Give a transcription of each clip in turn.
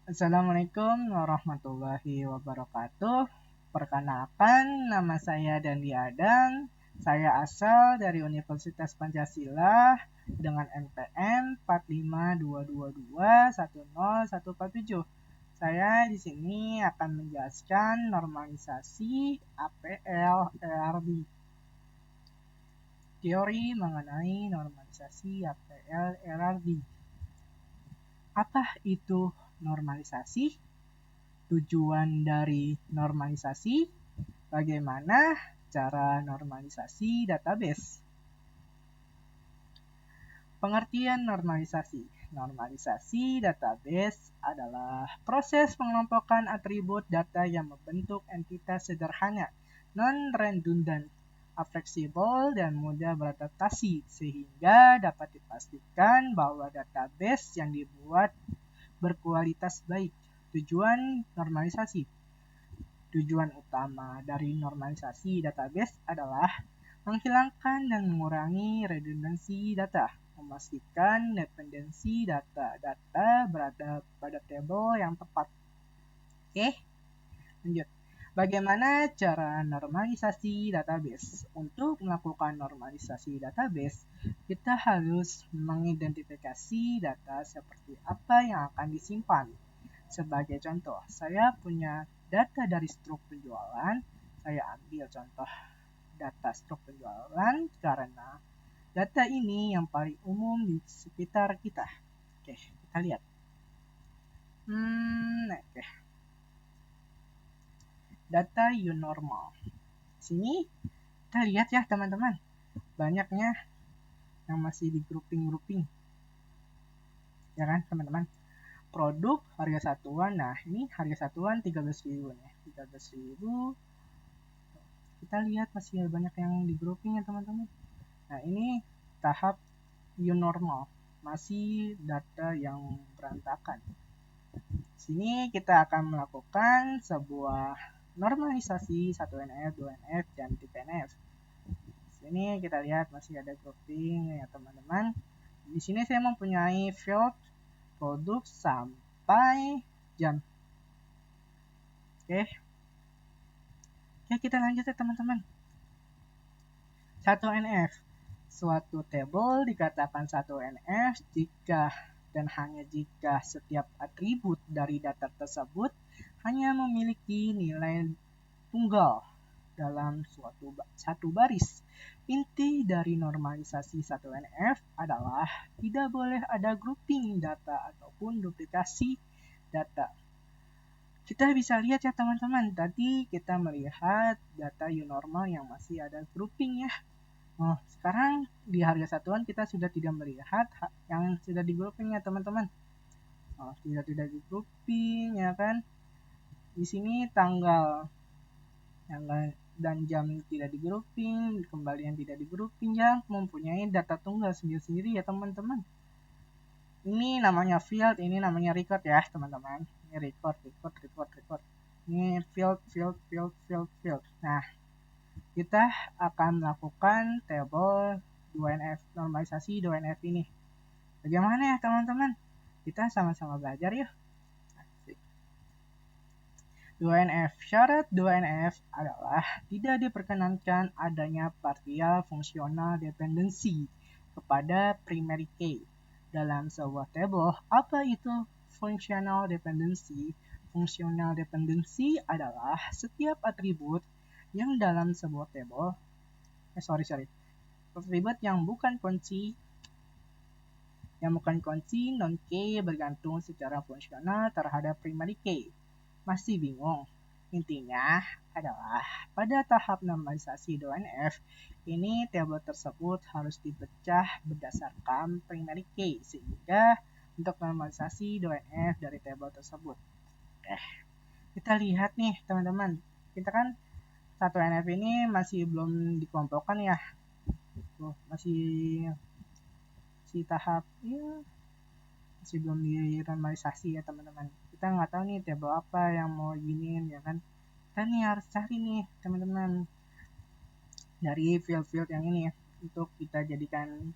Assalamualaikum warahmatullahi wabarakatuh. Perkenalkan, nama saya Dandi Adang. Saya asal dari Universitas Pancasila dengan NPM 452221047. Saya di sini akan menjelaskan normalisasi APL ERB. Teori mengenai normalisasi APL ERB. Apa itu normalisasi? Tujuan dari normalisasi, bagaimana cara normalisasi database. Pengertian normalisasi. Normalisasi database adalah proses pengelompokan atribut data yang membentuk entitas sederhana, non-redundant, fleksibel, dan mudah beradaptasi, sehingga dapat dipastikan bahwa database yang dibuat berkualitas baik. Tujuan normalisasi. Tujuan utama dari normalisasi database adalah menghilangkan dan mengurangi redundansi data, memastikan dependensi data berada pada tabel yang tepat. Oke, lanjut. Bagaimana cara normalisasi database? Untuk melakukan normalisasi database, kita harus mengidentifikasi data seperti apa yang akan disimpan. Sebagai contoh, saya punya data dari struk penjualan. Saya ambil contoh data struk penjualan karena data ini yang paling umum di sekitar kita. Oke, kita lihat. Oke. Data normal. Sini kita lihat ya teman-teman. Banyaknya yang masih di grouping. Ya kan teman-teman? Produk harga satuan. Nah, ini harga satuan 13.000 nih. 13.000. Kita lihat masih banyak yang di grouping ya teman-teman. Nah, ini tahap new normal. Masih data yang berantakan. Sini kita akan melakukan sebuah normalisasi 1NF, 2NF, dan 3NF. Sini kita lihat masih ada grouping ya teman-teman. Di sini saya mempunyai field produk sampai jam. Oke, kita lanjut ya teman-teman. 1NF. Suatu table dikatakan 1NF jika dan hanya jika setiap atribut dari data tersebut hanya memiliki nilai tunggal dalam satu baris. Inti dari normalisasi 1NF adalah tidak boleh ada grouping data ataupun duplikasi data. Kita bisa lihat ya teman-teman, tadi kita melihat data normal yang masih ada grouping ya. Oh, sekarang di harga satuan kita sudah tidak melihat yang sudah di grouping ya teman-teman. Oh, tidak di grouping ya kan. Di sini tanggal dan jam tidak di grouping, kembalian tidak di grouping ya, mempunyai data tunggal sendiri-sendiri ya teman-teman. Ini namanya field, ini namanya record ya teman-teman. Ini record. Ini field. Nah, kita akan melakukan table 2NF, normalisasi 2NF ini. Bagaimana ya teman-teman? Kita sama-sama belajar yuk. 2NF. Syarat 2NF adalah tidak diperkenankan adanya partial fungsional dependency kepada primary key dalam sebuah table. Apa itu functional dependency? Functional dependency adalah setiap atribut yang dalam sebuah table atribut yang bukan kunci non-key bergantung secara fungsional terhadap primary key. Masih bingung? Intinya adalah pada tahap normalisasi 2NF ini table tersebut harus dipecah berdasarkan primary key sehingga untuk normalisasi 2NF dari table tersebut. Kita lihat nih teman-teman, kita kan 1NF ini masih belum dikelompokkan ya. Masih tahap ya masih belum dinormalisasi ya teman-teman. Kita nggak tahu nih table apa yang mau giniin ya kan. Kita nih harus cari nih teman-teman dari field yang ini untuk kita jadikan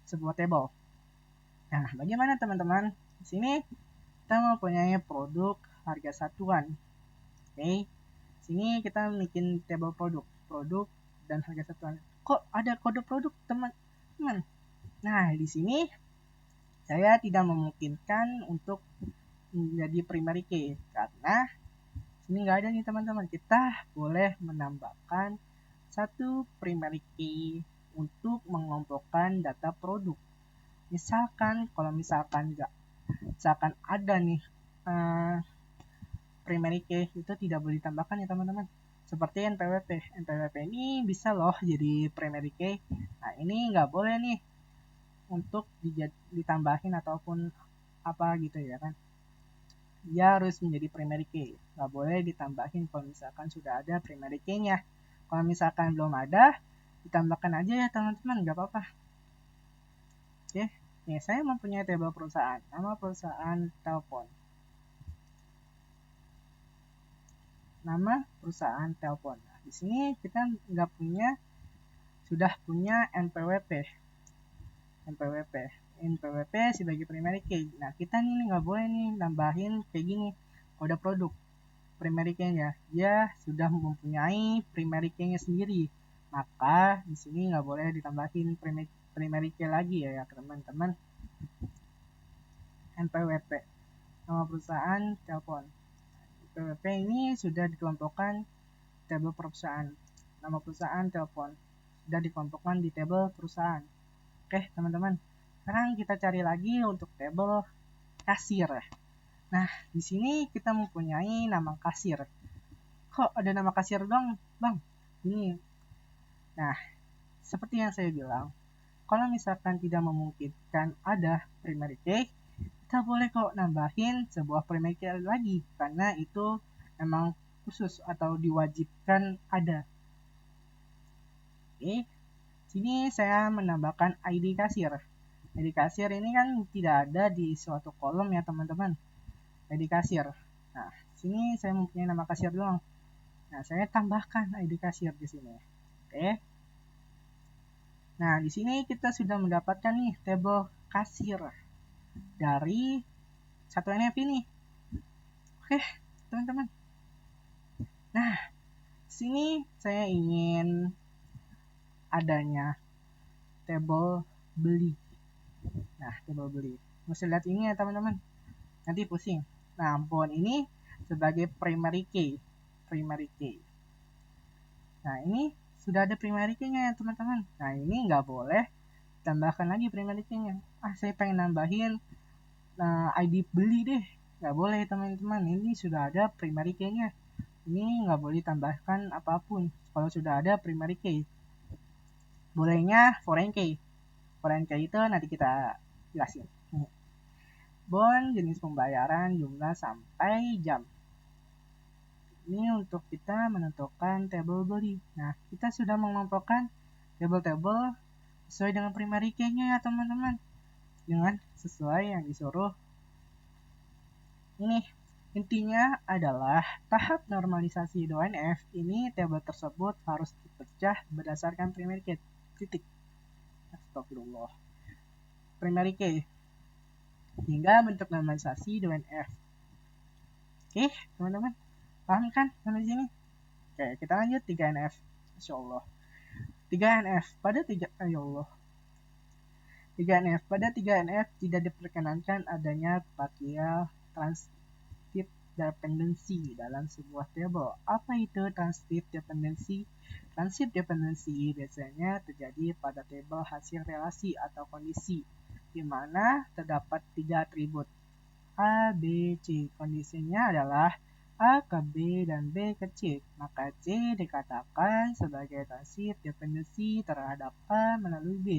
sebuah table. Nah, bagaimana teman-teman? Di sini kita mempunyai produk harga satuan. Oke, sini kita bikin table produk dan harga satuan. Kok ada kode produk, teman-teman? Nah, di sini saya tidak memungkinkan untuk menjadi primary key karena sini nggak ada nih teman-teman. Kita boleh menambahkan satu primary key untuk mengelompokkan data produk. Misalkan kalau misalkan ada nih primary key itu tidak boleh ditambahkan ya teman-teman. Seperti NPWP. NPWP ini bisa loh jadi primary key. Nah, ini nggak boleh nih untuk ditambahin ataupun apa gitu ya kan. Dia harus menjadi primary key. Nggak boleh ditambahin kalau misalkan sudah ada primary key-nya. Kalau misalkan belum ada, ditambahkan aja ya teman-teman, nggak apa-apa. Oke, nih saya mempunyai table perusahaan. Nama perusahaan telepon. Nama perusahaan telepon. Nah, di sini kita sudah punya NPWP. NPWP sebagai primary key. Nah, kita nih nggak boleh nih nambahin kayak gini kode produk primary key-nya. Dia sudah mempunyai primary key-nya sendiri. Maka di sini nggak boleh ditambahin primary key lagi ya teman-teman. NPWP, nama perusahaan telepon. NPWP ini sudah dikelompokkan table perusahaan. Nama perusahaan telepon sudah dikelompokkan di table perusahaan. Oke teman-teman, sekarang kita cari lagi untuk table kasir. Nah, di sini kita mempunyai nama kasir. Kok ada nama kasir dong, Bang? Ini. Nah, seperti yang saya bilang, kalau misalkan tidak memungkinkan ada primary key, kita boleh kok nambahin sebuah primary key lagi, karena itu memang khusus atau diwajibkan ada. Oke, sini saya menambahkan ID kasir. ID kasir ini kan tidak ada di suatu kolom ya teman-teman. ID kasir. Nah, sini saya mempunyai nama kasir doang. Nah, saya tambahkan ID kasir di sini. Oke. Nah, di sini kita sudah mendapatkan nih table kasir dari satu NF ini. Oke, teman-teman. Nah, sini saya ingin adanya table beli. Nah, table beli. Mesti lihat ini ya teman-teman. Nanti pusing. Nah, ampun, ini sebagai primary key. Nah, ini sudah ada primary key-nya ya teman-teman. Nah, ini nggak boleh tambahkan lagi primary key-nya. Saya pengen nambahin ID beli deh. Nggak boleh teman-teman. Ini sudah ada primary key-nya. Ini nggak boleh tambahkan apapun kalau sudah ada primary key. Bolehnya foreign key. Foreign key itu nanti kita jelasin. Bond jenis pembayaran jumlah sampai jam. Ini untuk kita menentukan table beli. Nah, kita sudah mengelompokkan table-table sesuai dengan primary key-nya ya teman-teman. Dengan sesuai yang disuruh. Ini intinya adalah tahap normalisasi 2NF ini table tersebut harus dipecah berdasarkan primary key. Titik. Astagfirullah. Primary key hingga bentuk normalisasi 2NF. Oke, teman-teman. Paham kan sampai sini? Oke, kita lanjut 3NF. Masya Allah. 3NF pada 3NF pada 3NF tidak diperkenankan adanya partial transitive dependency dalam sebuah table. Apa itu transitive dependency? Transitive dependency biasanya terjadi pada table hasil relasi atau kondisi di mana terdapat 3 atribut A, B, C. Kondisinya adalah A ke B dan B ke C. Maka C dikatakan sebagai transitive dependency terhadap A melalui B.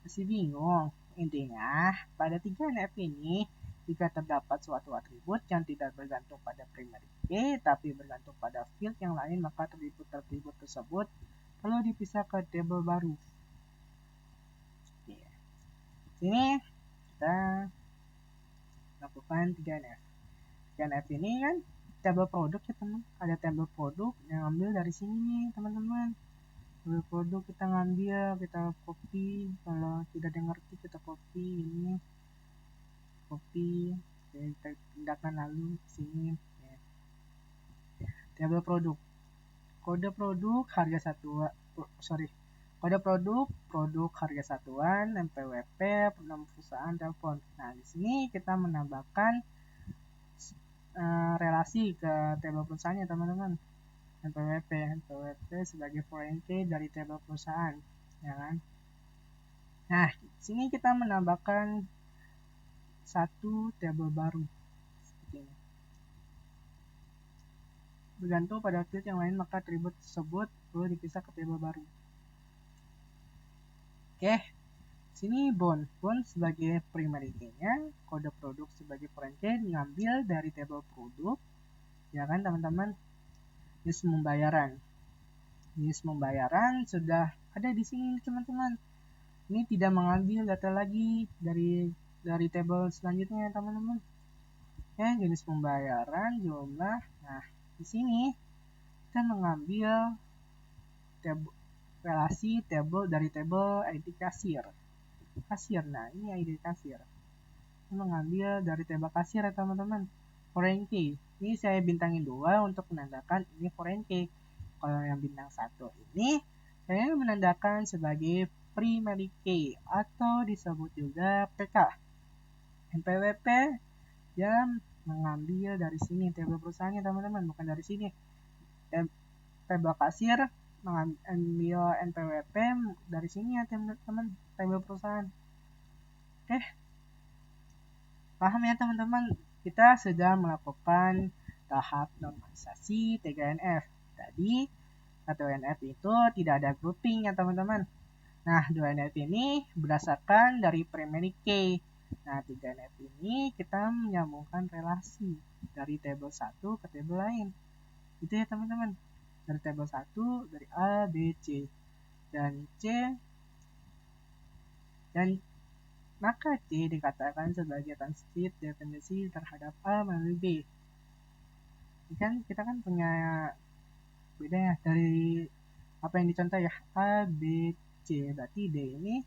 Masih bingung? Intinya, pada 3NF ini, jika terdapat suatu atribut yang tidak bergantung pada primary key, tapi bergantung pada field yang lain, maka atribut-atribut tersebut perlu dipisah ke table baru. Sini kita lakukan 3NF. 3NF ini kan table produk ya teman. Ada table produk yang ambil dari sini teman-teman. Table produk kita ngambil, kita copy. Kalau tidak ada ngerti kita copy ini. Copy. Kita pindahkan lalu ke sini. Oke. Tabel produk. Kode produk harga satuan, kode produk harga satuan, NPWP, nama perusahaan, telepon. Nah, di sini kita menambahkan relasi ke tabel perusahaannya, teman-teman. NPWP sebagai foreign key dari tabel perusahaan, ya kan? Nah, di sini kita menambahkan satu tabel baru seperti ini. Bergantung pada field yang lain, maka atribut tersebut perlu dipisah ke tabel baru. Oke, sini bond sebagai primary key-nya, kode produk sebagai foreign key diambil dari tabel produk, ya kan teman-teman. Jenis pembayaran sudah ada di sini teman-teman. Ini tidak mengambil data lagi dari tabel selanjutnya teman-teman. Oke, jenis pembayaran, jumlah. Nah, di sini kita mengambil relasi dari tabel ID kasir. Nah, ini ID kasir. Kita mengambil dari tabel kasir ya teman-teman. Foreign key. Ini saya bintangin 2 untuk menandakan ini foreign key. Kalau yang bintang 1 ini saya menandakan sebagai primary key atau disebut juga PK. NPWP yang mengambil dari sini tabel perusahaannya teman-teman, bukan dari sini. Tabel kasir mengambil NPWP dari sini ya teman-teman, tabel perusahaan. Oke, paham ya teman-teman? Kita sedang melakukan tahap normalisasi TGNF. Tadi 1NF itu tidak ada grouping ya teman-teman. Nah, 2NF ini berdasarkan dari primary key. Nah, 3NF ini kita menyambungkan relasi dari tabel 1 ke tabel lain. Itu ya teman-teman. Dari tabel 1 dari A, B, C dan C, dan maka C dikatakan sebagai transitive dependency terhadap A melalui B. Ini kan kita kan punya beda ya dari apa yang dicontoh ya, A, B, C, berarti D ini,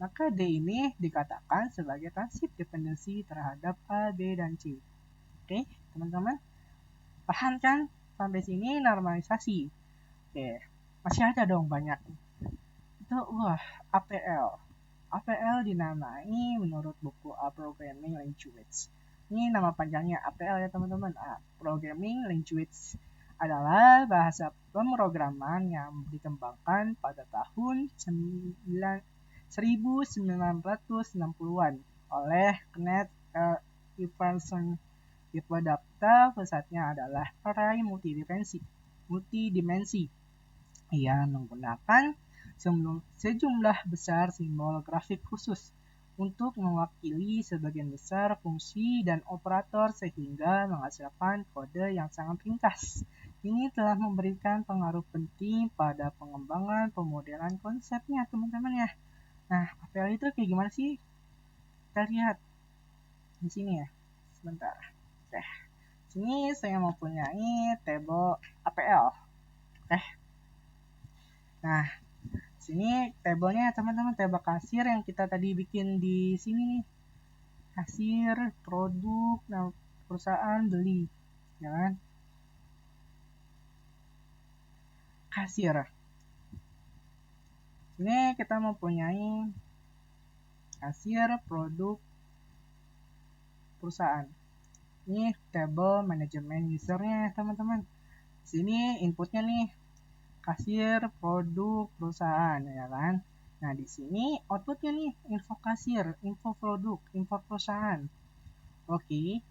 maka D ini dikatakan sebagai transitive dependency terhadap A, B, dan C. Oke, teman-teman, paham kan sampai sini normalisasi? Oke, masih ada dong banyak. Itu APL dinamai menurut buku A Programming Language. Ini nama panjangnya APL ya teman-teman. Programming Language adalah bahasa pemrograman yang dikembangkan pada tahun 1960-an oleh Kenneth Iverson. Tipe data pusatnya adalah array multidimensi. Ia menggunakan sejumlah besar simbol grafik khusus untuk mewakili sebagian besar fungsi dan operator sehingga menghasilkan kode yang sangat ringkas. Ini telah memberikan pengaruh penting pada pengembangan pemodelan konsepnya teman-teman ya. Nah, APL itu kayak gimana sih? Kita lihat di sini ya. Sebentar. Oke. Sini saya mempunyai tabel APL. Oke. Nah, sini tabelnya teman-teman, tabel kasir yang kita tadi bikin di sini nih. Kasir, produk, nah, perusahaan, beli, ya kan? Kasir. Ini kita mempunyai kasir, produk, perusahaan. Ini tabel manajemen usernya teman-teman. Sini inputnya nih kasir, produk, perusahaan, ya kan? Nah, di sini outputnya nih info kasir, info produk, info perusahaan. Oke.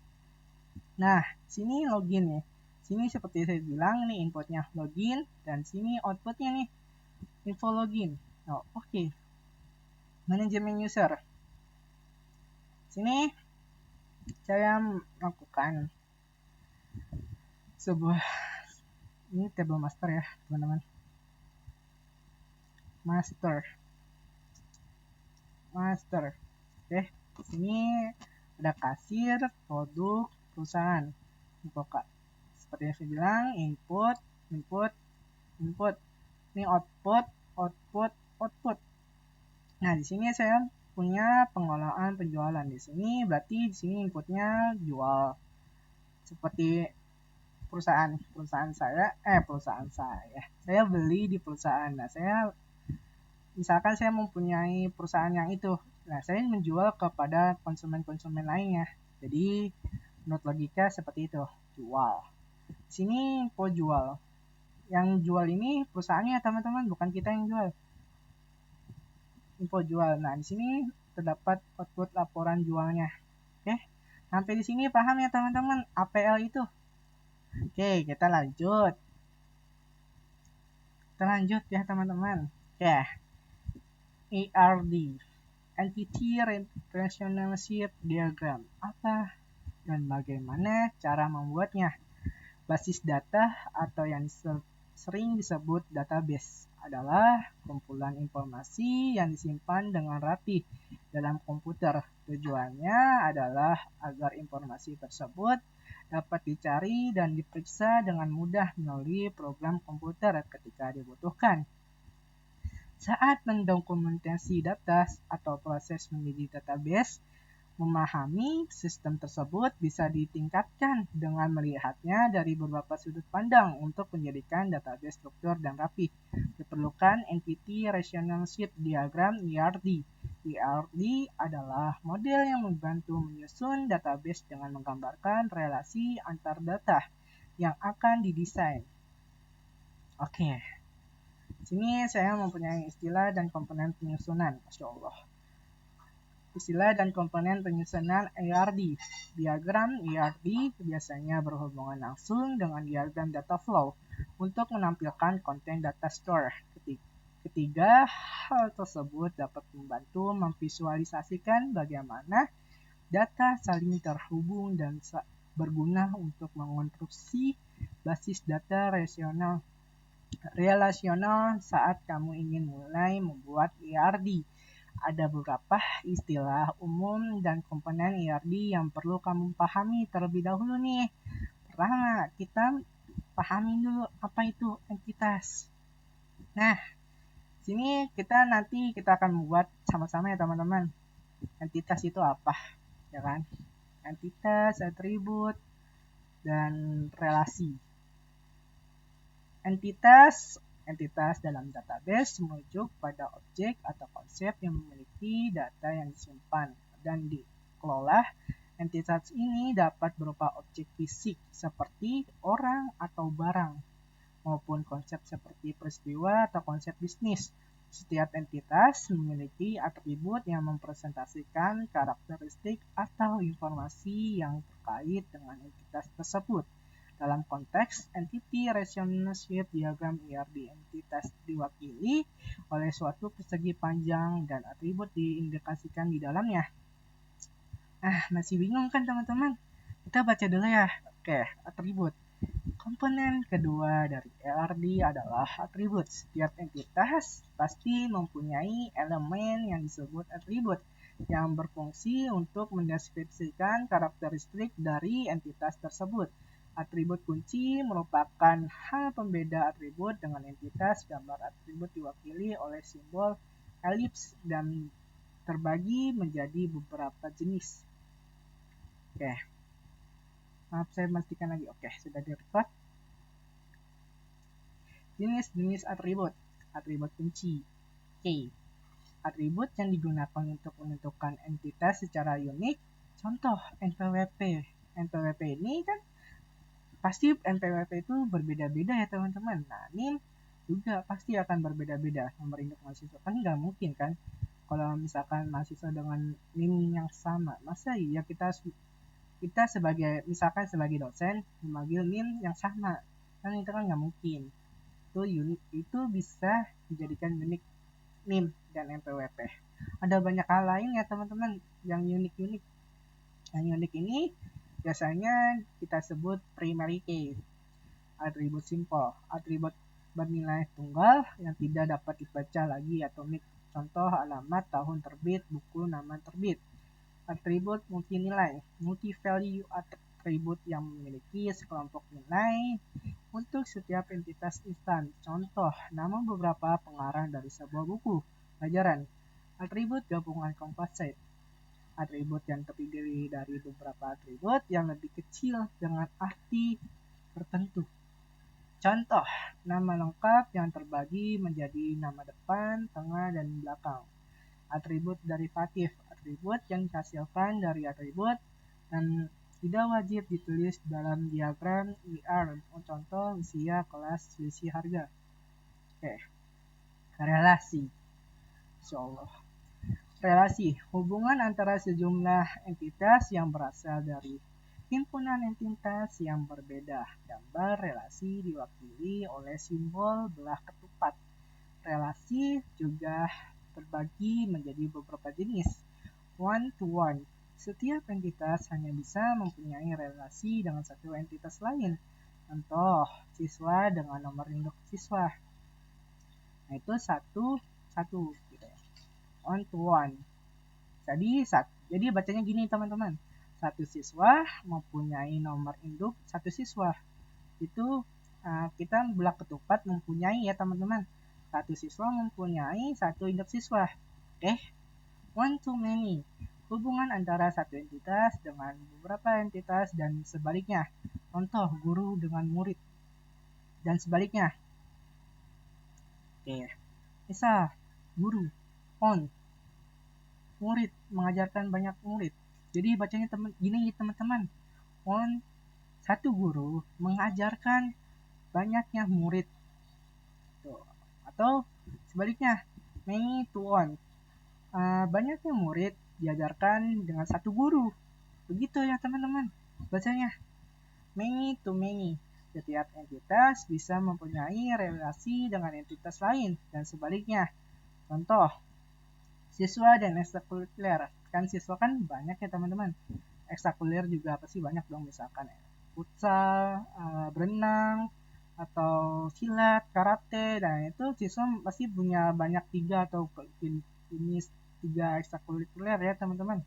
Nah, sini login ya. Sini seperti saya bilang nih inputnya login dan sini outputnya nih info login. Oh, oke. Manajemen user. Sini saya melakukan sebuah, ini table master ya teman-teman, master. Oke, sini ada kasir, produk, perusahaan. Seperti yang saya bilang, input. Ini output. Nah, di sini saya punya pengelolaan penjualan. Di sini berarti di sini inputnya jual. Seperti perusahaan saya beli di perusahaan. Nah, misalkan saya mempunyai perusahaan yang itu. Nah, saya menjual kepada konsumen-konsumen lainnya. Jadi, menurut logika seperti itu, jual. Di sini info jual. Yang jual ini perusahaannya, teman-teman, bukan kita yang jual. Info jual. Nah, di sini terdapat output laporan jualnya. Oke. Sampai di sini paham ya, teman-teman, APL itu? Oke, kita lanjut. Ya, teman-teman. Oke. ERD, Entity Relationship Diagram. Apa dan bagaimana cara membuatnya? Basis data atau yang sering disebut database adalah kumpulan informasi yang disimpan dengan rapi dalam komputer. Tujuannya adalah agar informasi tersebut dapat dicari dan diperiksa dengan mudah melalui program komputer ketika dibutuhkan. Saat mendokumentasi data atau proses menjadi database, memahami sistem tersebut bisa ditingkatkan dengan melihatnya dari beberapa sudut pandang untuk menjadikan database struktur dan rapi. Diperlukan Entity Relationship Diagram (ERD). ERD adalah model yang membantu menyusun database dengan menggambarkan relasi antar data yang akan didesain. Oke. Sini saya mempunyai istilah dan komponen penyusunan. Masya Allah. Istilah dan komponen penyusunan ERD. Diagram ERD biasanya berhubungan langsung dengan diagram data flow untuk menampilkan konten data store. Ketiga, hal tersebut dapat membantu memvisualisasikan bagaimana data saling terhubung dan berguna untuk mengonstruksi basis data relasional saat kamu ingin mulai membuat ERD. Ada beberapa istilah umum dan komponen ERD yang perlu kamu pahami terlebih dahulu nih. Pertama, kita pahami dulu apa itu entitas. Nah, sini nanti kita akan membuat sama-sama ya, teman-teman. Entitas itu apa? Ya kan? Entitas, atribut, dan relasi. Entitas dalam database merujuk pada objek atau konsep yang memiliki data yang disimpan dan dikelola. Entitas ini dapat berupa objek fisik seperti orang atau barang, maupun konsep seperti peristiwa atau konsep bisnis. Setiap entitas memiliki atribut yang mempresentasikan karakteristik atau informasi yang terkait dengan entitas tersebut. Dalam konteks Entity Relationship Diagram ERD, entitas diwakili oleh suatu persegi panjang dan atribut diindikasikan di dalamnya. Masih bingung kan, teman-teman? Kita baca dulu ya. Oke, atribut. Komponen kedua dari ERD adalah atribut. Setiap entitas pasti mempunyai elemen yang disebut atribut yang berfungsi untuk mendeskripsikan karakteristik dari entitas tersebut. Atribut kunci merupakan hal pembeda atribut dengan entitas. Gambar atribut diwakili oleh simbol elips dan terbagi menjadi beberapa jenis. Oke. Maaf, saya memastikan lagi. Oke, sudah direkod. Jenis-jenis atribut. Atribut kunci. Oke. Atribut yang digunakan untuk menentukan entitas secara unik. Contoh, NPWP. NPWP ini kan pasti NPWP itu berbeda-beda ya, teman-teman. Nah, NIM juga pasti akan berbeda-beda. Nomor induk mahasiswa kan nggak mungkin kan. Kalau misalkan mahasiswa dengan NIM yang sama, masa iya kita sebagai dosen memanggil NIM yang sama? Kan itu kan nggak mungkin. Itu bisa dijadikan unik NIM dan NPWP. Ada banyak hal lain ya, teman-teman, yang unik-unik. Yang unik ini biasanya kita sebut primary key, atribut simple, atribut bernilai tunggal yang tidak dapat dibaca lagi atau unik. Contoh alamat, tahun terbit, buku, nama terbit. Atribut multinilai, multi-value atribut yang memiliki sekelompok nilai untuk setiap entitas instan. Contoh, nama beberapa pengarang dari sebuah buku pelajaran. Atribut gabungan composite. Atribut yang terdiri dari beberapa atribut yang lebih kecil dengan arti tertentu. Contoh, nama lengkap yang terbagi menjadi nama depan, tengah, dan belakang. Atribut derivatif, atribut yang dihasilkan dari atribut dan tidak wajib ditulis dalam diagram IR. Contoh, usia, kelas, selisih harga. Oke, relasi. Insyaallah. Relasi, hubungan antara sejumlah entitas yang berasal dari himpunan entitas yang berbeda. Gambar relasi diwakili oleh simbol belah ketupat. Relasi juga terbagi menjadi beberapa jenis. One to one. Setiap entitas hanya bisa mempunyai relasi dengan satu entitas lain. Contoh, siswa dengan nomor induk siswa. Nah, itu satu gitu ya. One to one. Jadi bacanya gini teman-teman. Satu siswa mempunyai nomor induk satu siswa. Itu kita belah ketupat mempunyai ya teman-teman. Satu siswa mempunyai satu induk siswa. Oke. One to many. Hubungan antara satu entitas dengan beberapa entitas dan sebaliknya. Contoh, guru dengan murid dan sebaliknya. Oke. Misal, guru on, murid mengajarkan banyak murid. Jadi bacanya gini teman-teman. On, satu guru mengajarkan banyaknya murid. Tuh. Atau sebaliknya, many to one. Banyaknya murid diajarkan dengan satu guru. Begitu ya teman-teman. Bacanya many to many. Setiap entitas bisa mempunyai relasi dengan entitas lain dan sebaliknya. Contoh, siswa dan ekstrakurikuler. Kan siswa kan banyak ya teman-teman. Ekstrakurikuler juga pasti banyak dong, misalkan futsal, berenang, atau silat, karate. Dan itu siswa pasti punya banyak 3 atau ini 3 ekstrakurikuler ya teman-teman.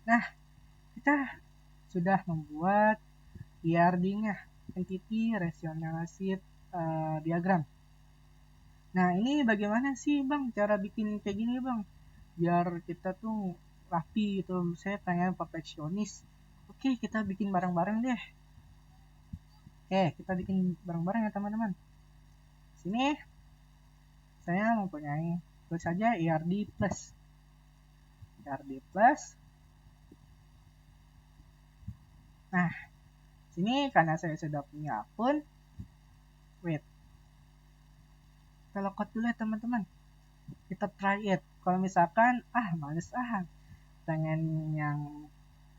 Nah, kita sudah membuat ERD-nya, Entity Relationship Diagram. Nah, ini bagaimana sih Bang cara bikin kayak gini Bang? Biar kita tuh rapi gitu, saya pengen perfeksionis. Oke, kita bikin bareng-bareng deh. Oke, kita bikin bareng-bareng ya teman-teman. Sini, saya mempunyai, tulis saja ERD plus. ERD plus. Nah, sini karena saya sudah punya akun, wait. Kita lockout dulu ya teman-teman. Kita try it. Kalau misalkan males pengen yang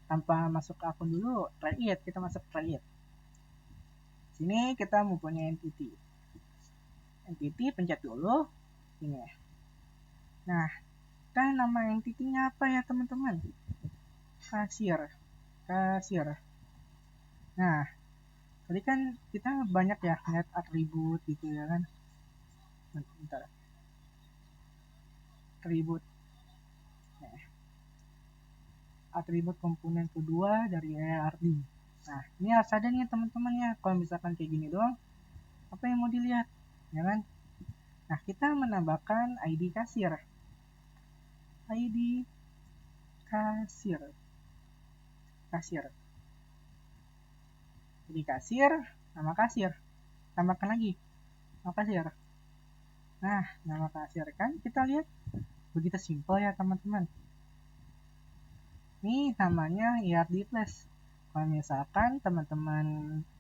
tanpa masuk akun dulu, try it. Kita masuk try it. Sini kita mempunyai entity. Entity pencet dulu ini. Nah, kita nama entity-nya apa ya teman-teman? Kasir. Nah, tadi kan kita banyak ya lihat atribut gitu ya kan. Bentar. Atribut komponen kedua dari ERD. Nah, ini harus ada nih teman-teman ya. Kalau misalkan kayak gini doang, apa yang mau dilihat? Ya kan? Nah, kita menambahkan ID kasir. ID kasir. Jadi kasir, nama kasir. Tambahkan lagi, nama kasir. Nah, nama kasir kan kita lihat begitu simpel ya teman-teman. Ini namanya ERD plus. Kalau misalkan teman-teman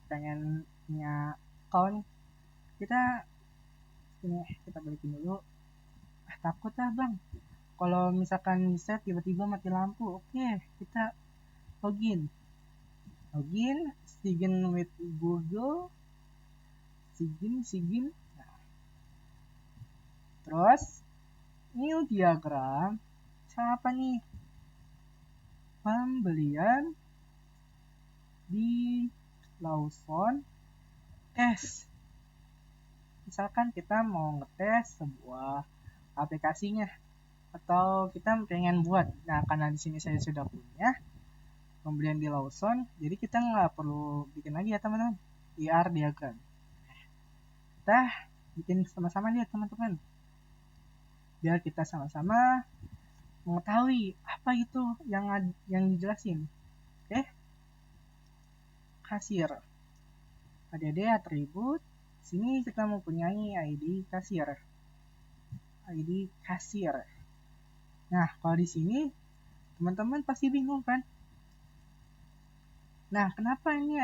pengen punya account, kita balikin dulu. Takut lah Bang. Kalau misalkan bisa tiba-tiba mati lampu, oke, kita login, sign with Google, sign. Nah, terus new diagram, apa nih? Pembelian di Lawson tes. Misalkan kita mau ngetes sebuah aplikasinya atau kita pengen buat. Nah, karena di sini saya sudah punya pembelian di Lawson, jadi kita nggak perlu bikin lagi ya teman-teman. ER diagram. Kita bikin sama-sama lihat teman-teman. biar kita sama-sama mengetahui apa itu yang dijelasin. Oke, kasir. Ada atribut. Sini kita mempunyai ID kasir. ID kasir. Nah, kalau di sini teman-teman pasti bingung kan? Nah, kenapa ini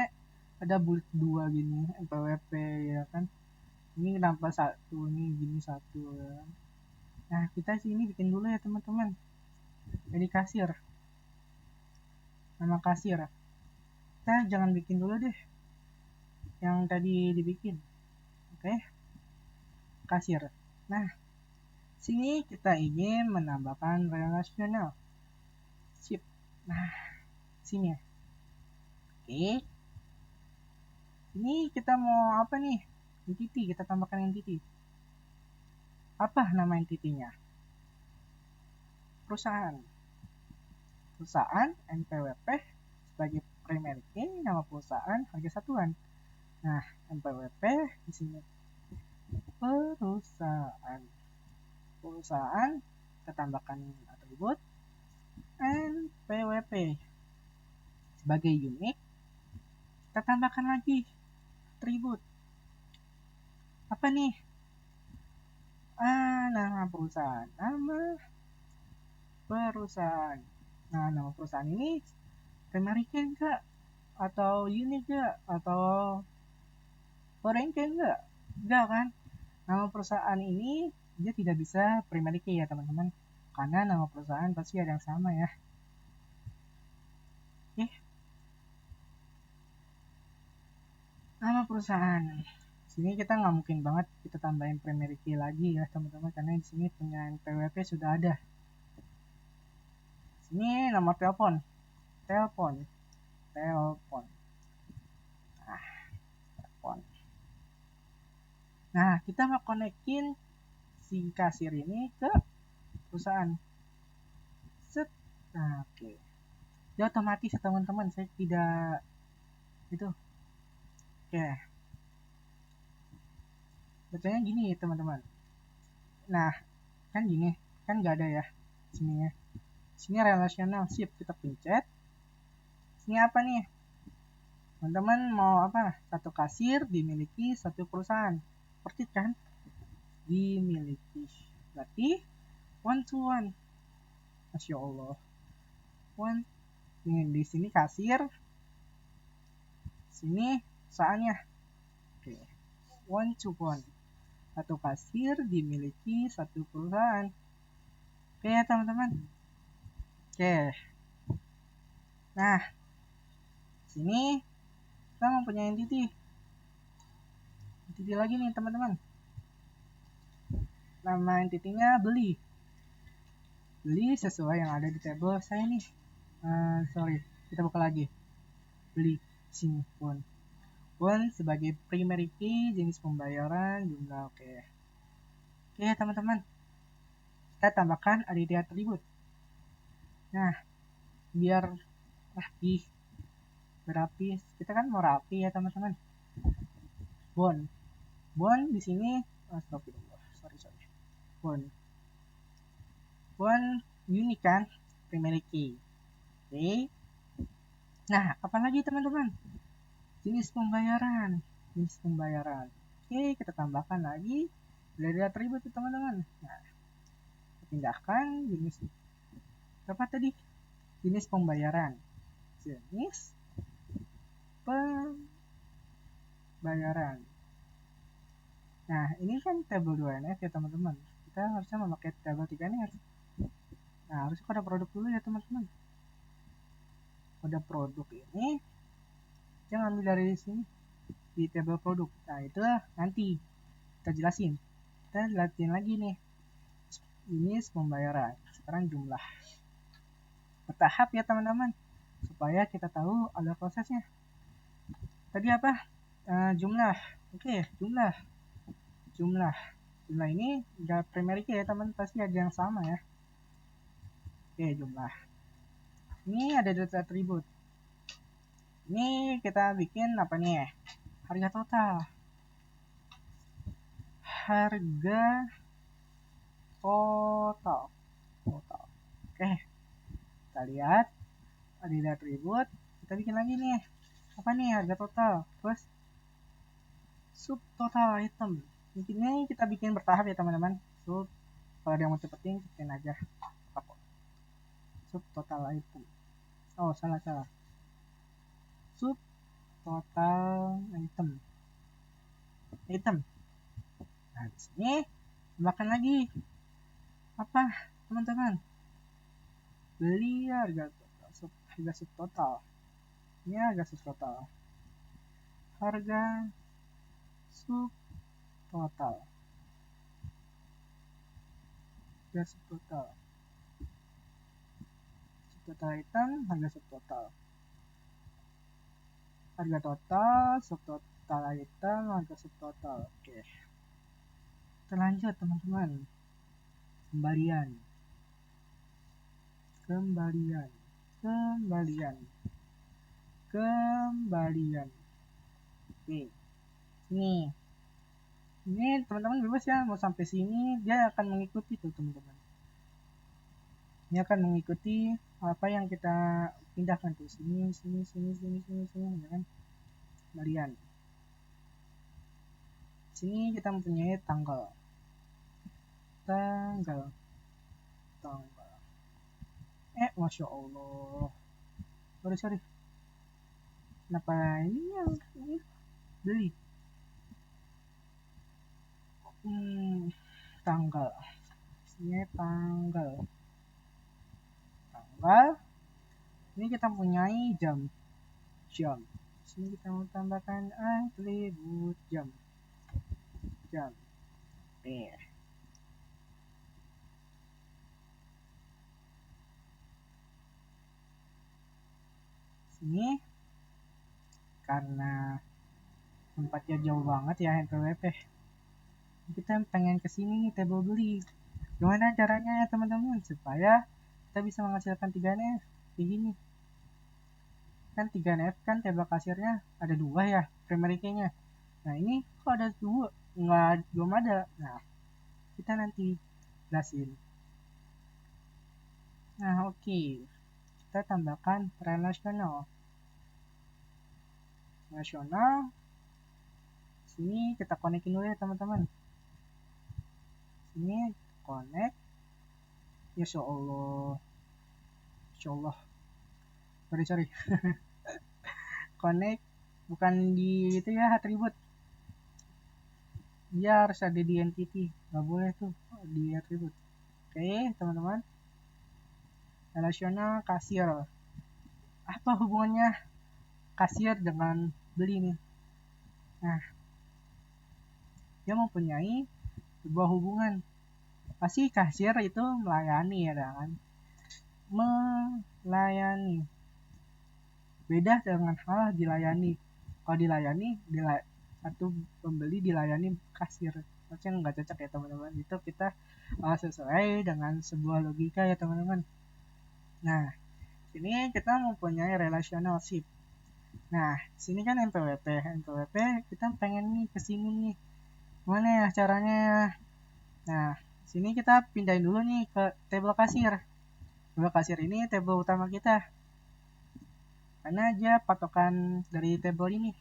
ada bulat 2 gini, NPWP ya kan? Ini kenapa satu, ini gini satu ya. Nah, kita sini bikin dulu ya teman-teman. Jadi kasir. Nama kasir. Kita jangan bikin dulu deh yang tadi dibikin. Oke. Kasir. Nah, sini kita ingin menambahkan relational ship. Nah, sini ya. Oke. Ini kita mau apa nih? Entity, kita tambahkan entity. Apa nama entity-nya? Perusahaan. Perusahaan NPWP sebagai primary key, nama perusahaan, harga satuan. Nah, NPWP di sini perusahaan. Perusahaan kita tambahkan atribut NPWP sebagai unit. Kita tambahkan lagi atribut. Apa nih? Nama perusahaan. Nama perusahaan. Nah, nama perusahaan ini primary key enggak? Atau unit enggak? Atau foreign key enggak? Enggak kan? Nama perusahaan ini dia tidak bisa primary key ya teman-teman. Karena nama perusahaan pasti ada yang sama ya. Oke. Nama perusahaan. Sini kita nggak mungkin banget kita tambahin primary key lagi ya teman-teman, karena di sini punya NPWP sudah ada. Sini nomor telepon. Telepon. Nah, telepon. Nah, kita mau konekin si kasir ini ke perusahaan. Set. Nah, oke. Dia otomatis ya teman-teman, saya tidak itu. Oke. Bacanya gini teman-teman. Nah, kan gini, kan nggak ada ya sini ya. Sini relational ship, kita pencet. Sini apa nih? Teman-teman mau apa? Satu kasir dimiliki satu perusahaan. Seperti kan? Dimiliki. Berarti one to one. Masya Allah. One. Ini di sini kasir. Sini perusahaannya. Oke. One to one. Satu kasir dimiliki satu perusahaan. Oke ya teman-teman. Oke. Nah, sini kita mempunyai entity. Entity lagi nih teman-teman. Nama entity-nya beli. Beli sesuai yang ada di table saya nih. Sorry, kita buka lagi. Beli sini one. One sebagai primary key, jenis pembayaran, jumlah. Oke. Oke teman-teman. Kita tambahkan ID atribut. Nah, biar rapi. Berapi. Kita kan mau rapi ya teman-teman. Bond. Bond di sini sorry. Bond unik kan, primary key. Oke. Nah, apalagi teman-teman? Jenis pembayaran. Oke, kita tambahkan lagi dari atribut teman-teman. Nah, pindahkan jenis apa tadi? Jenis pembayaran. Jenis pembayaran. Nah, ini kan table 2NF ya teman-teman. Kita harusnya memakai table 3NF. Nah, harus kode produk dulu ya teman-teman. Kode produk ini jangan ambil dari sini di table produk. Nah, itu nanti kita jelasin. Kita jelasin lagi nih. Ini pembayaran. Sekarang jumlah. Bertahap ya teman-teman. Supaya kita tahu alur prosesnya. Tadi apa? Jumlah. Oke, jumlah. Jumlah ini enggak primary key ya teman, pasti ada yang sama ya. Oke, jumlah. Ini ada data atribut. Ini kita bikin apa nih? Harga total. Harga total. Oke, kita lihat ada atribut, kita bikin lagi nih. Apa nih? Harga total plus subtotal item. Ini kita bikin bertahap ya teman-teman. Kalau ada yang mau cepetin, cepetin aja. Subtotal item. Oh, salah. Subtotal item. Nah, di sini tambahkan lagi apa, teman-teman? Beli harga subtotal. Ini harga subtotal. Harga subtotal. Subtotal item, harga subtotal. Harga total, subtotal item, harga subtotal. Oke. Kita lanjut teman-teman. Kembalian. Oke. Ini teman-teman bebas ya, mau sampai sini dia akan mengikuti tuh teman-teman. Dia akan mengikuti apa yang kita pindahkan tuh, sini ya kan. Kembalian. Sini kita mempunyai tanggal. Masya Allah. Sorry. Kenapa ini yang beli? Tanggal. Ini tanggal. Ini kita mempunyai jam. Sini kita mau tambahkan atribut jam. Sini karena tempatnya jauh banget ya NPWP, kita pengen kesini nih table beli. Gimana caranya ya teman-teman supaya kita bisa menghasilkan 3NF kayak gini? Kan 3NF kan table kasirnya ada 2 ya, primary key-nya. Nah ini kok ada 2, belum ada. Nah kita nanti jelasin. Nah oke. Kita tambahkan relational. Sini kita konekin dulu ya teman-teman. Sini connect. Insya Allah. Sorry. Connect bukan di itu ya, atribut. Dia harus ada di entity, nggak boleh tuh di atribut. Oke teman-teman. Relational kasir. Apa hubungannya kasir dengan beli nih? Nah, dia mempunyai sebuah hubungan. Pasti kasir itu melayani ya kan? Melayani. Beda dengan hal dilayani. Kalau dilayani, satu pembeli dilayani kasir. Maksudnya nggak cocok ya teman-teman. Itu kita sesuai dengan sebuah logika ya teman-teman. Nah, sini kita mempunyai relationship. Nah, sini kan NPWP kita pengen nih kesini nih. Gimana ya caranya ya? Nah, sini kita pindahin dulu nih ke table kasir. Table kasir ini table utama kita. Karena aja patokan dari table ini.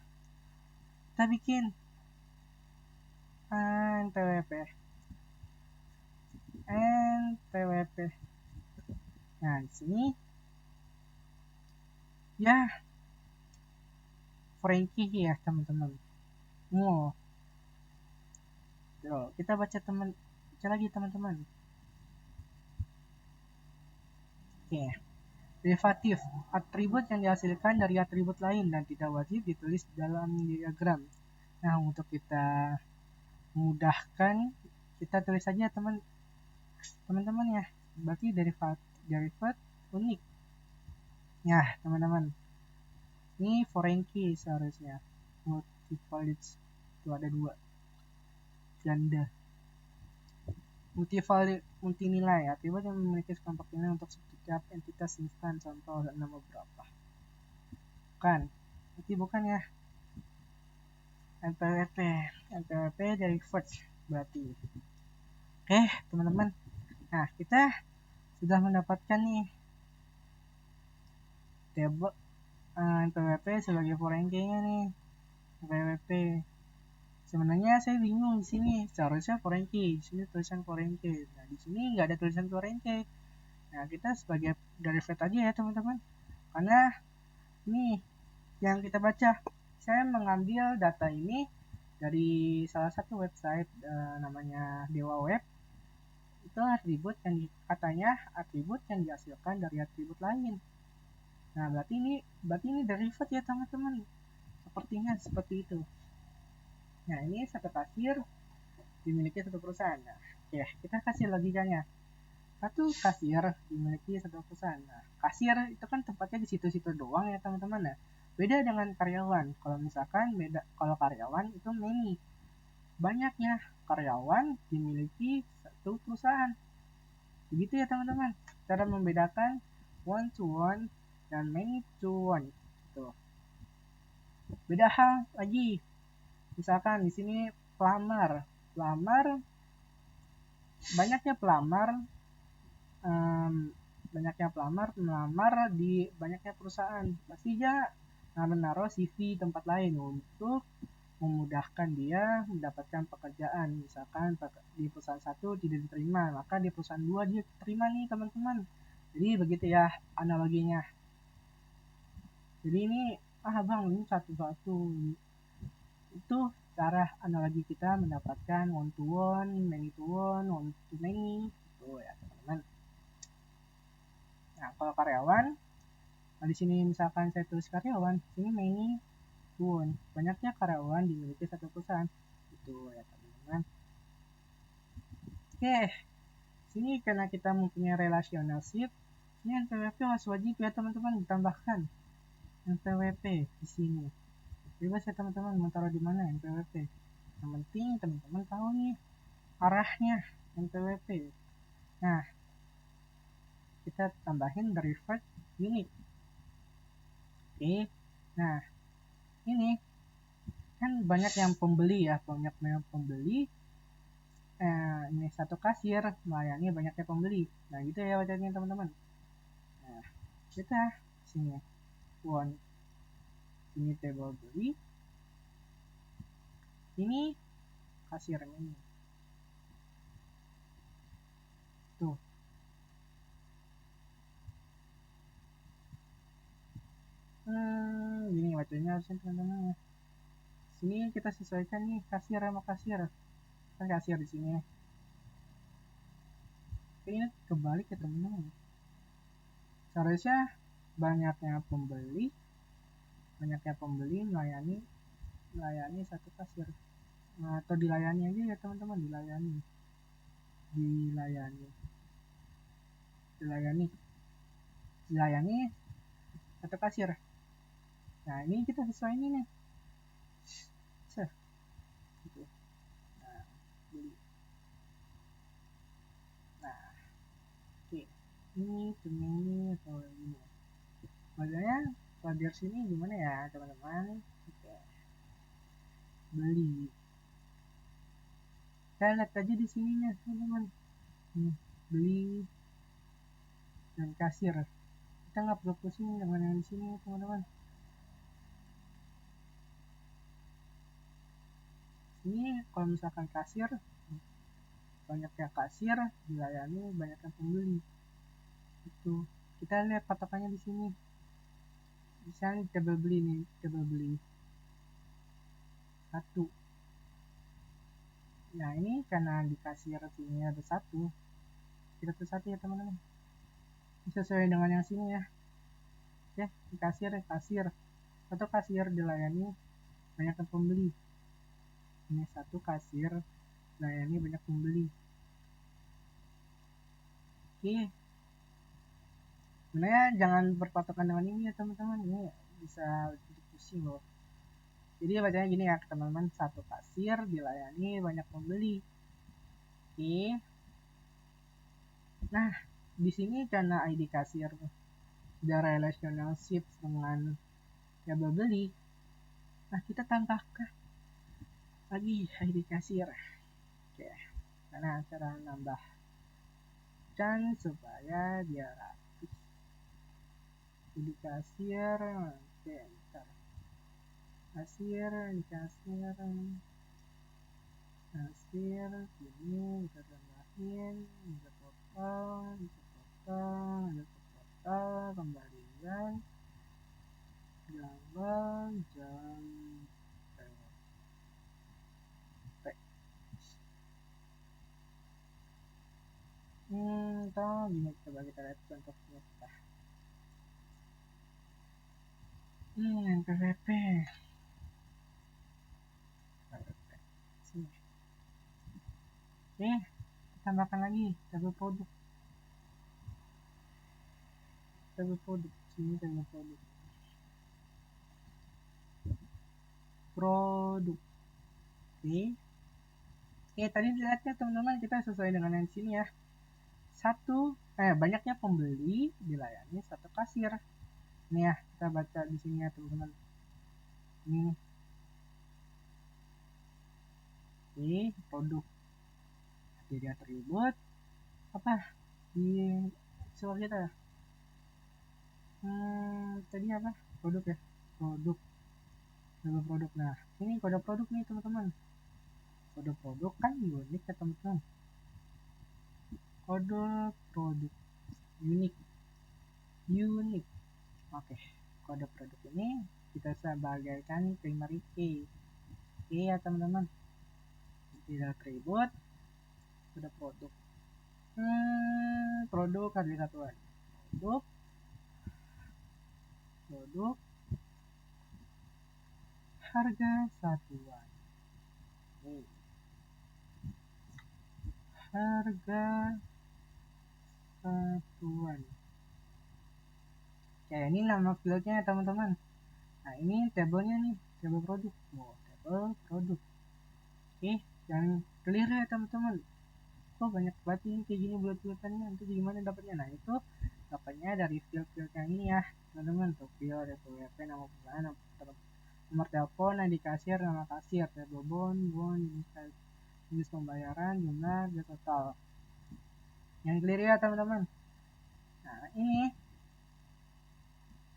Kita bikin NPWP. Nah, di sini ya Frankie ya teman-teman. Kita baca lagi teman-teman. Oke. Derivatif, atribut yang dihasilkan dari atribut lain dan tidak wajib ditulis dalam diagram. Nah, untuk kita memudahkan, kita tulis saja teman-teman ya. Berarti derivat unik. Ya, teman-teman. Ini foreign key seharusnya. Multiple itu ada 2. Ganda. Multinilai, atribut yang memiliki sekelompok nilai untuk setiap entitas instan, contoh nama berapa. Bukan ya. NPWP dari first berarti. Oke teman-teman, Nah, kita sudah mendapatkan nih table NPWP sebagai foreign key-nya nih. NPWP. Sebenarnya saya bingung di sini. Seharusnya foreign key, di sini tulisan foreign key. Nah, di sini nggak ada tulisan foreign key. Nah, kita sebagai derivative aja ya, teman-teman. Karena ini yang kita baca. Saya mengambil data ini dari salah satu website namanya Dewa Web. Itu atribut yang katanya atribut yang dihasilkan dari atribut lain. Nah, berarti ini derivative ya, teman-teman. Sepertinya seperti itu. Nah, ini satu kasir dimiliki satu perusahaan. Nah, oke, kita kasih logikanya. Satu kasir dimiliki satu perusahaan. Nah, kasir itu kan tempatnya di situ-situ doang ya, teman-teman. Nah, beda dengan karyawan. Kalau misalkan kalau karyawan itu many. Banyaknya karyawan dimiliki satu perusahaan. Begitu ya, teman-teman. Cara membedakan one to one dan many to one. Tuh. Beda hal lagi. Misalkan di sini pelamar, banyaknya pelamar melamar di banyaknya perusahaan, pasti dia menaruh CV tempat lain untuk memudahkan dia mendapatkan pekerjaan. Misalkan di perusahaan satu tidak diterima, maka di perusahaan dua dia terima nih, teman-teman. Jadi begitu ya analoginya. Jadi ini bang, ini satu-satu. Itu cara analogi kita mendapatkan one to one, many to many, gitu ya, teman-teman. Nah, kalau karyawan, di sini misalkan saya tulis karyawan, ini many to one, banyaknya karyawan dimiliki satu perusahaan, gitu ya, teman-teman. Oke, sini karena kita mempunyai relationship, ini NPWP harus wajib ya, teman-teman, ditambahkan NPWP di sini. Bebas ya, teman-teman, mau taruh di mana NPWP. Yang penting teman-teman tahu nih arahnya NPWP. Nah, kita tambahin derivative unit. Oke. Nah, ini kan banyak yang pembeli ya, ini satu kasir melayani banyaknya pembeli. Nah, gitu ya bacanya, teman-teman. Nah, kita sini one, ini table beli, ini kasirnya ini. Tuh. Gini bacanya harusnya, teman-teman ya. Sini kita sesuaikan nih kasir sama kasir. Kan kasir di sini. Ini kebalik ya, teman-teman. Seharusnya banyaknya pembeli melayani satu kasir. Nah, atau dilayani aja ya, teman-teman, dilayani satu kasir. Nah, ini kita sesuai ini nih. Gitu. Nah, beli. Nah, oke. Ini atau ini. Makanya kalau di sini gimana ya, teman-teman? Oke. Beli. Kita lihat aja di sininya, teman-teman. Beli dan kasir. Kita nggak perlu pusing dengan yang di sini, teman-teman. Ini kalau misalkan kasir, banyaknya kasir dilayani banyaknya pembeli. Itu kita lihat patokannya di sini. Misalnya table beli satu. Nah, ini karena di kasir sini ada satu, kita tulis satu ya, teman-teman. Sesuai dengan yang sini ya. Oke, di kasir satu kasir dilayani banyaknya pembeli. Ini satu kasir dilayani banyak pembeli. Oke, sebenarnya jangan berpatokan dengan ini ya, teman-teman. Ini bisa pusing loh. Jadi bacanya gini ya, teman-teman, satu kasir dilayani banyak pembeli. Oke. Nah, di sini karena ID kasir ada relationship dengan table beli, nah kita tambahkan lagi ID kasir. Oke. Karena cara nambah macan supaya dia rapi. Jadi kasir, oke, bentar. Kasir, ini kasir, ini kita tambahin, bisa potong, kembalikan, gambar, jam, toh gini, coba kita lihat contohnya kita. PVP. Sini. Oke, tambahkan lagi tabel produk. Sini tabel produk. Oke, tadi lihatnya teman-teman, kita sesuai dengan yang sini ya. Banyaknya pembeli dilayani satu kasir. Ini ya, kita baca di sini ya teman-teman. Ini. Oke, produk. Jadi atribut apa di Excel kita? Tadi apa? Produk ya. Produk. Nah, ini kode produk nih teman-teman. Kode produk kan unik ya teman-teman. Kode produk unik. Oke, kode produk ini kita sebagaikan primary key. Oke ya teman-teman. Tidak atribut kode produk. Produk harga satuan. Produk harga satuan. Harga satuan. Ya, ini nama fieldnya teman-teman. Nah, ini tabelnya nih, tabel produk. Tabel produk. Oke, jangan clear ya teman-teman. Kok banyak banget ini kayak gini bulat-bulatannya, itu gimana dapatnya? Nah, itu dapatnya dari field yang ini ya teman-teman. Tuh field, WP, nama perusahaan, nomor telepon, ID kasir, nama kasir, tabel bon, jenis pembayaran, jumlah, dan total. Yang clear ya teman-teman. Nah, ini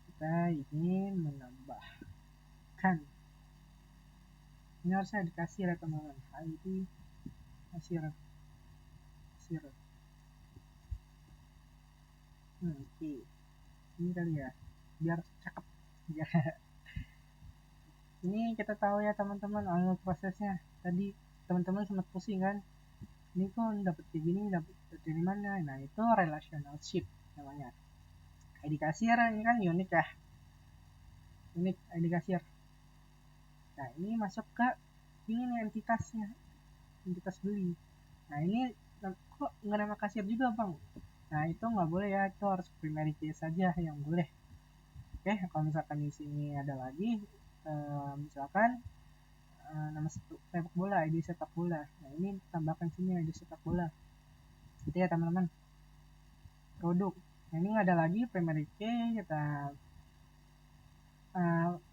kita ingin menambahkan, ini harusnya di kasir ya teman-teman. ID kasir. Oke. Ini kali ya, biar cakep. Ini kita tahu ya teman-teman alur prosesnya. Tadi teman-teman sempat pusing kan, ini kok dapat kayak gini, dapat dari mana? Nah, itu relationship namanya. ID kasir ini kan unik ya, unik ID kasir. Nah, ini masuk ke ini nih entitasnya, entitas beli. Nah, ini kok nggak nama kasir juga bang? Nah, itu nggak boleh ya, itu harus primary key saja yang boleh. Oke, kalau misalkan di sini ada lagi, misalkan nama sepak bola, ID sepak bola. Nah, ini tambahkan sini ID sepak bola. Gitu ya teman-teman. Produk. Nah, ini nggak ada lagi primary key, kita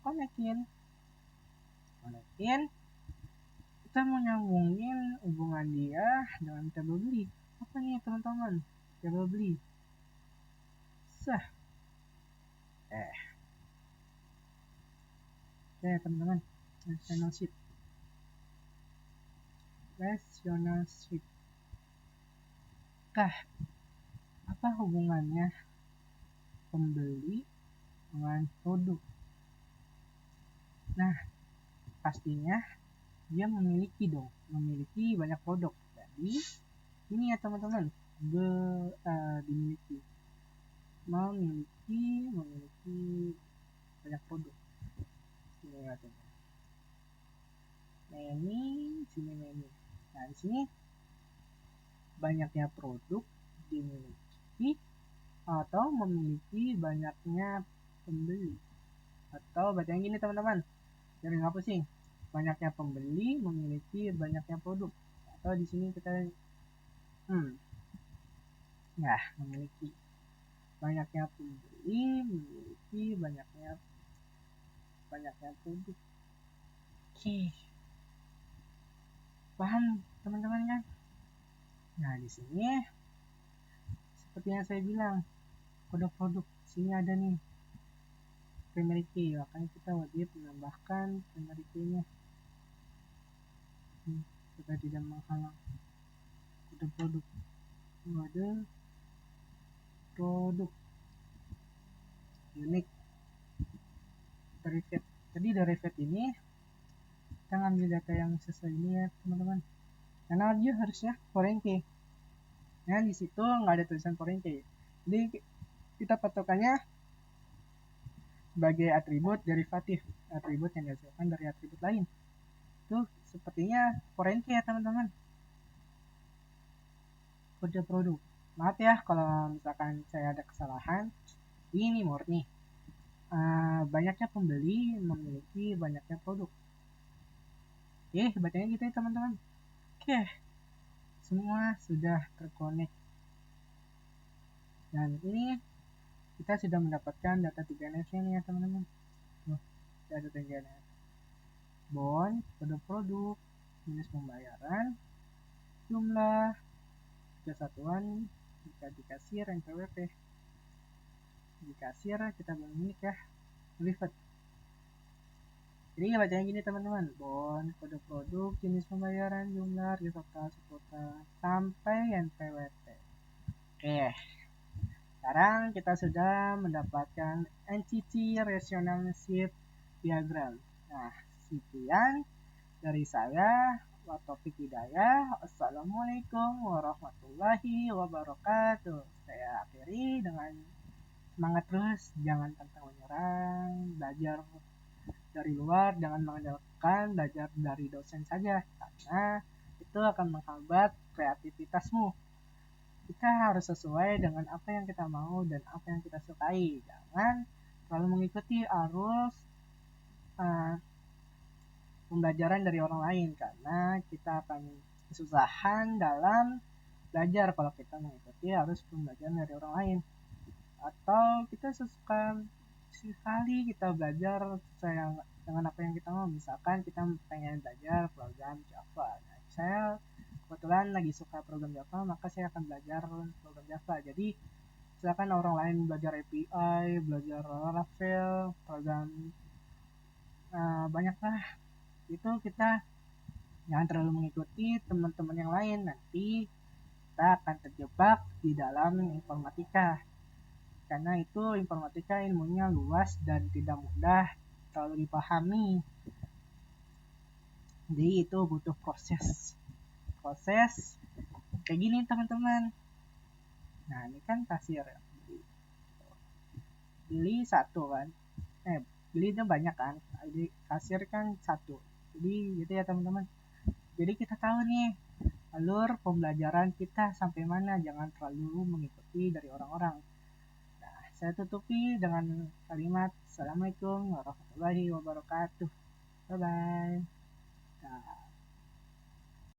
konekin. Kita mau nyambungin hubungan dia dengan tabel beli. Apa nih teman-teman? Tabel beli. Oke teman-teman, relationship. Apa hubungannya pembeli dengan produk? Nah, pastinya dia memiliki banyak produk. Jadi ini ya teman-teman, memiliki banyak produk. Menu. Nah, di sini banyaknya produk dimiliki atau memiliki banyaknya pembeli. Atau baca yang gini teman-teman, biar nggak pusing. Banyaknya pembeli memiliki banyaknya produk. Atau di sini kita memiliki banyaknya pembeli memiliki banyaknya produk. Oke, paham teman-teman kan? Nah, di sini seperti yang saya bilang, kode produk sini ada nih primary key, makanya kita wajib menambahkan primary key-nya supaya tidak menghalang kode produk. Kode produk unique derivative. Jadi derivative ini kita ngambil data yang sesuai ini ya teman-teman, karena dia harusnya foreign key. Nah di situ nggak ada tulisan foreign key, jadi kita patokannya sebagai atribut derivatif, atribut yang dihasilkan dari atribut lain. Itu sepertinya foreign key ya teman-teman. Kode produk, maaf ya kalau misalkan saya ada kesalahan. Ini murni banyaknya pembeli memiliki banyaknya produk. Oke, bacanya gitu ya teman-teman. Oke, semua sudah terkonek. Dan ini kita sudah mendapatkan data 3NF nih ya teman-teman. Data 3NF. Bond, kode produk, jenis pembayaran, jumlah, kesatuan, jika di kasir, NPWP. Di kasir kita memilih ya, delivered. Jadi bacanya gini teman-teman, bond, kode produk, jenis pembayaran, jumlah, total, seputar, sampai NPWP. Oke, sekarang kita sudah mendapatkan entity relationship diagram. Nah, sekian dari saya, Taufik Hidayah. Assalamualaikum warahmatullahi wabarakatuh. Saya akhiri dengan semangat terus, jangan pantang menyerang, belajar dari luar, jangan mengandalkan belajar dari dosen saja, karena itu akan menghambat kreativitasmu. Kita harus sesuai dengan apa yang kita mau dan apa yang kita sukai. Jangan terlalu mengikuti arus pembelajaran dari orang lain, karena kita akan kesusahan dalam belajar kalau kita mengikuti arus pembelajaran dari orang lain. Atau kita sekali kita belajar sesuai dengan apa yang kita mau. Misalkan kita pengen belajar program Java. Nah, saya kebetulan lagi suka program Java, maka saya akan belajar program Java. Jadi misalkan orang lain belajar API, belajar Laravel, program banyaklah, itu kita jangan terlalu mengikuti teman-teman yang lain, nanti kita akan terjebak di dalam informatika, karena itu informatika ilmunya luas dan tidak mudah terlalu dipahami. Jadi itu butuh proses kayak gini teman-teman. Nah ini kan kasir ya, beli satu kan, belinya banyak kan, jadi kasir kan satu, jadi gitu ya teman-teman. Jadi kita tahu nih alur pembelajaran kita sampai mana, jangan terlalu mengikuti dari orang-orang. Nah, saya tutupi dengan kalimat Assalamualaikum warahmatullahi wabarakatuh. Bye bye. Nah.